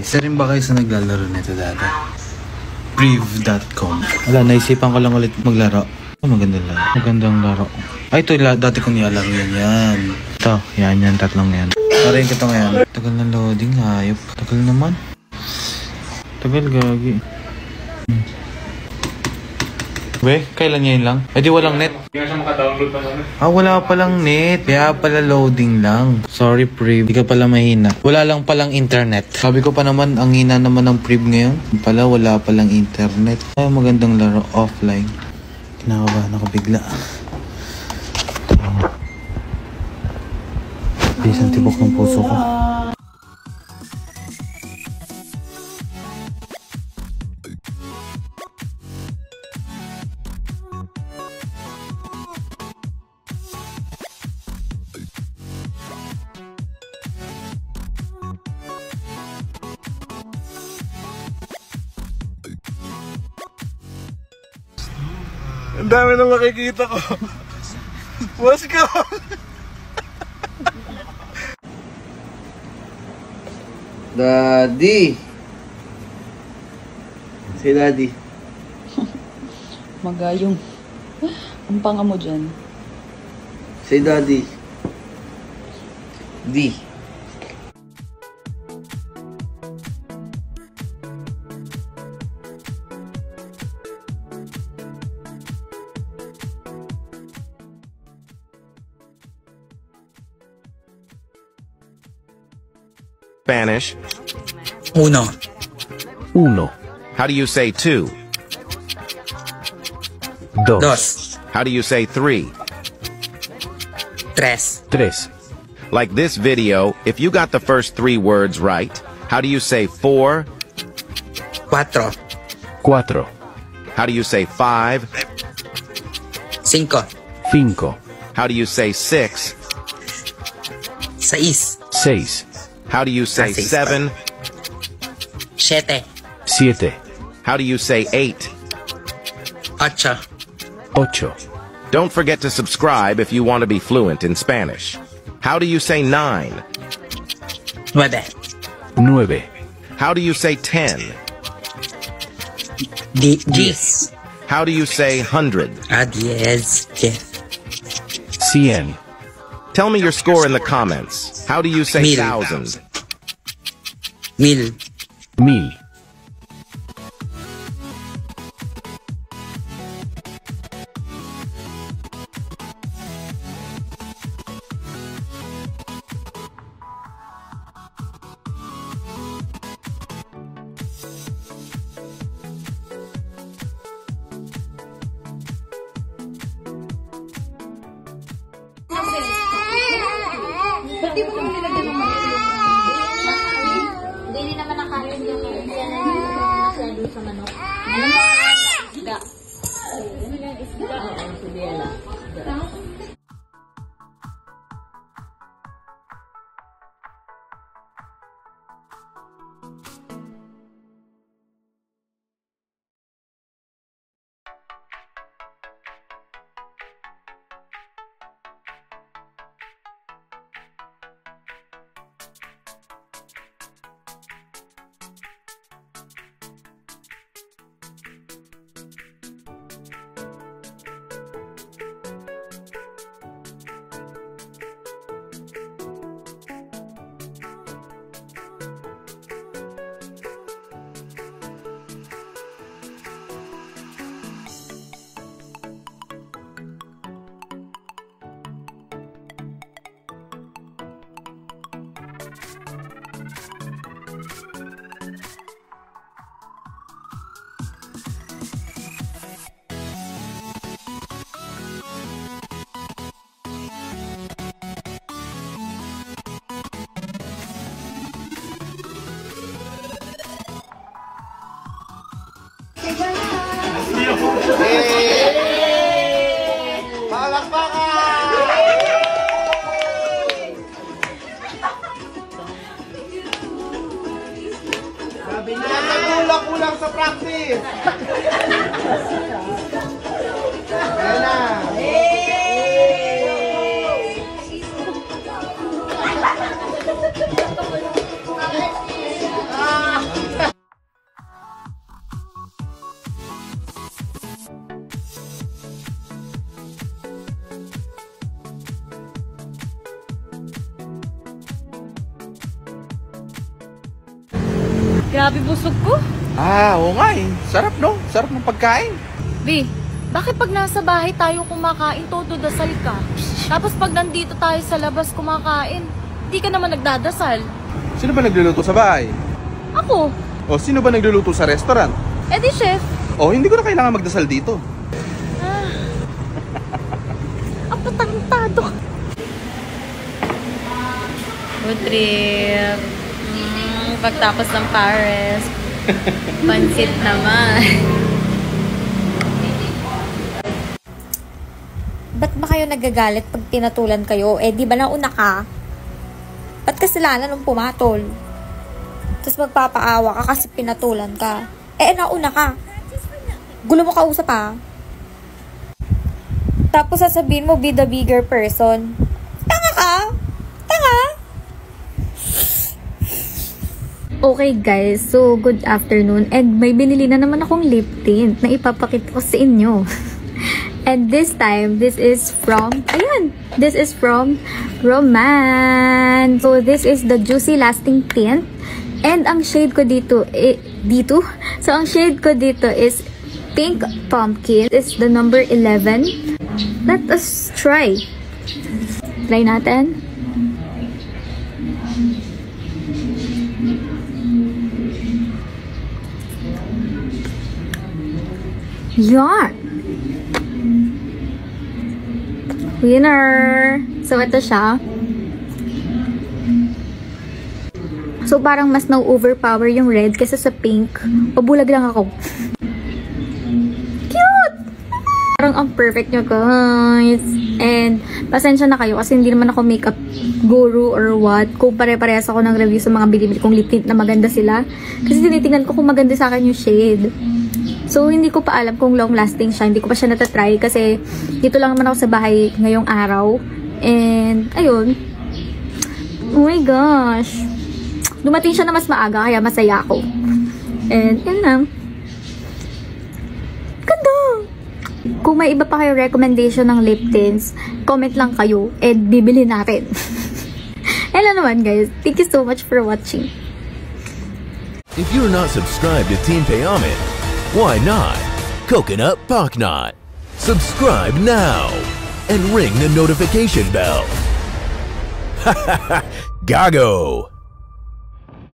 Isa rin ba kayo sa naglalaro nito dati? Priv.com. Wala, naisipan ko lang ulit maglaro. Oh, magandang laro. Magandang laro. Ay, ito dati kong nilalaro yan. Ito, yan, tatlong yan. Parayin ko ito ngayon. Tagal na loading, hayop. Tagal naman. Tagal, gagi. Be, kailan yan lang? Eh di walang net. Hindi nga siya makadownload pa naman. Wala palang net. Kaya pala loading lang. Sorry, Priv. Di ka pala mahina. Wala lang palang internet. Sabi ko pa naman, ang hina naman ng Priv ngayon. Pala, wala palang internet. Ay, magandang laro. Offline. Kinakabahan ako bigla. Bisan tibok ng puso ko. Ang dami nang makikita ko. Boss ko. Daddy! Si Daddy. Magayong. Ang panga mo dyan. Si Daddy. D. Spanish. Uno. Uno. How do you say two? Dos. Dos. How do you say three? Tres. Tres. Like this video, if you got the first three words right, how do you say four? Cuatro. Cuatro. How do you say five? Cinco. Cinco. How do you say six? Seis. Seis. How do you say Six. seven? Siete. Siete. How do you say eight? Ocho. Ocho. Don't forget to subscribe if you want to be fluent in Spanish. How do you say nine? Nueve. Nueve. How do you say 10? Diez. How do you say 100? Diez. Cien. Tell me your score in the comments. How do you say Mil. 1,000? Mil. Mil. Ba't di mo naman nilagyan ng mga hindi naman nakain yung yan na masyado sa manok. Alam mo, isda. Ano yung isda? Oo, Subiela. Kulang sa practice. Ayan na. Ah! Grabe busog ko. Oo nga eh. Sarap no? Sarap ng pagkain. B, bakit pag nasa bahay tayo kumakain, todo dasal ka? Tapos pag nandito tayo sa labas kumakain, di ka naman nagdadasal. Sino ba nagluluto sa bahay? Ako, O sino ba nagluluto sa restaurant? edi chef. O hindi ko na kailangan magdasal dito. Ang patangtado. Food trip. Pagtapos ng Paris. Pansit naman. Ba't ba kayo nagagalit pag pinatulan kayo? Eh, di ba nauna ka? Ba't kasalanan nung pumatol? Tapos magpapaawa ka kasi pinatulan ka. Eh, nauna ka. Gulo mo kausap ha. Tapos sasabihin mo, be the bigger person. Tanga ka? Tanga? Okay guys, so good afternoon. And may binili na naman akong lip tint na ipapakita ko sa inyo. And this time, this is from, ayan, this is from Roman. So, this is the Juicy Lasting Tint. And ang shade ko dito, So, ang shade ko dito is Pink Pumpkin. It's the number 11. Let us try. Try natin. Yan. Winner! So, ito siya. So, parang mas na-overpower yung red kaysa sa pink. Pabulag lang ako. Cute! Parang ang perfect nyo, guys. And, pasensya na kayo kasi hindi naman ako makeup guru or what. Kung pare-parehas ako ng review sa mga binibili kong lip tint na maganda sila. Kasi tinitingnan ko kung maganda sa akin yung shade. So, hindi ko pa alam kung long-lasting siya. Hindi ko pa siya natatry kasi dito lang naman ako sa bahay ngayong araw. And, ayun. Oh my gosh. Dumating siya na mas maaga kaya masaya ako. And, yun lang. Ganda! Kung may iba pa kayo recommendation ng lip tints, comment lang kayo and bibili natin. Hello naman guys. Thank you so much for watching. If you're not subscribed to Team Payaman, why not? Coconut Pocknot. Subscribe now and ring the notification bell. Gago!